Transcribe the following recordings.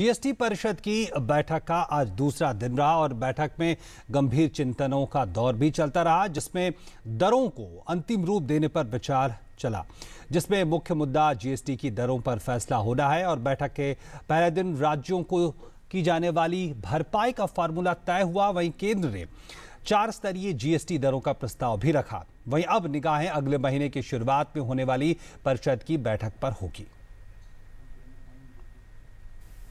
GST परिषद की बैठक का आज दूसरा दिन रहा और बैठक में गंभीर चिंतनों का दौर भी चलता रहा, जिसमें दरों को अंतिम रूप देने पर विचार चला, जिसमें मुख्य मुद्दा जीएसटी की दरों पर फैसला होना है। और बैठक के पहले दिन राज्यों को की जाने वाली भरपाई का फार्मूला तय हुआ। वहीं केंद्र ने 4 स्तरीय जीएसटी दरों का प्रस्ताव भी रखा। वहीं अब निगाहें अगले महीने की शुरुआत में होने वाली परिषद की बैठक पर होगी।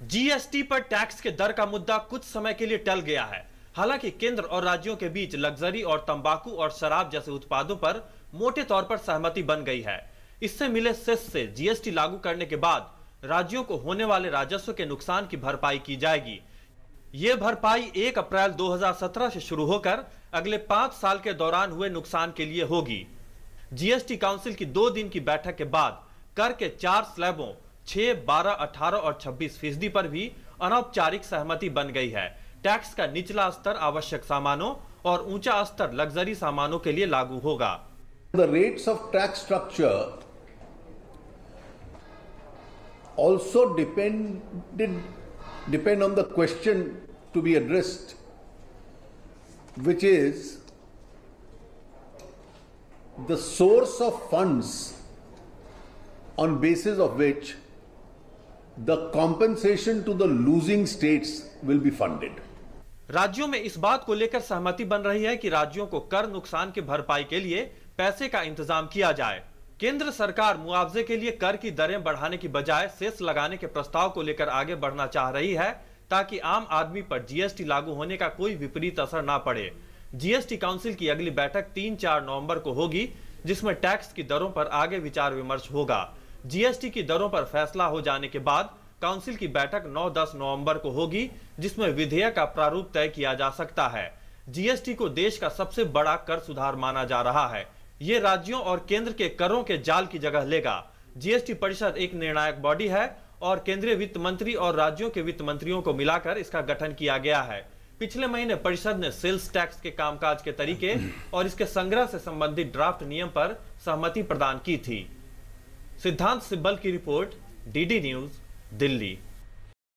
जीएसटी पर टैक्स के दर का मुद्दा कुछ समय के लिए टल गया है। हालांकि केंद्र और राज्यों के बीच लग्जरी और तंबाकू और शराब जैसे उत्पादों पर मोटे तौर पर सहमति बन गई है। इससे मिले सेस से जीएसटी लागू करने के बाद राज्यों को होने वाले राजस्व के नुकसान की भरपाई की जाएगी। ये भरपाई 1 अप्रैल 2017 से शुरू होकर अगले 5 साल के दौरान हुए नुकसान के लिए होगी। जीएसटी काउंसिल की 2 दिन की बैठक के बाद कर के 4 स्लैबों 6, 12, 18 और 26% पर भी अनौपचारिक सहमति बन गई है। टैक्स का निचला स्तर आवश्यक सामानों और ऊंचा स्तर लग्जरी सामानों के लिए लागू होगा। The rates of tax structure also depend on the question to be addressed, which is the source of funds on basis of which the compensation to the losing states will be funded. राज्यों में इस बात को लेकर सहमति बन रही है कि राज्यों को कर नुकसान की भरपाई के लिए पैसे का इंतजाम किया जाए। केंद्र सरकार मुआवजे के लिए कर की दरें बढ़ाने की बजाय सेस लगाने के प्रस्ताव को लेकर आगे बढ़ना चाह रही है, ताकि आम आदमी पर जीएसटी लागू होने का कोई विपरीत असर ना पड़े। जीएसटी काउंसिल की अगली बैठक 3-4 नवंबर को होगी, जिसमें टैक्स की दरों पर आगे विचार विमर्श होगा। जीएसटी की दरों पर फैसला हो जाने के बाद काउंसिल की बैठक 9-10 नवंबर को होगी, जिसमें विधेयक का प्रारूप तय किया जा सकता है। जीएसटी को देश का सबसे बड़ा कर सुधार माना जा रहा है। ये राज्यों और केंद्र के करों के जाल की जगह लेगा। जीएसटी परिषद एक निर्णायक बॉडी है और केंद्रीय वित्त मंत्री और राज्यों के वित्त मंत्रियों को मिलाकर इसका गठन किया गया है। पिछले महीने परिषद ने सेल्स टैक्स के कामकाज के तरीके और इसके संग्रह से संबंधित ड्राफ्ट नियम पर सहमति प्रदान की थी। सिद्धांत सिब्बल की रिपोर्ट, डीडी न्यूज, दिल्ली।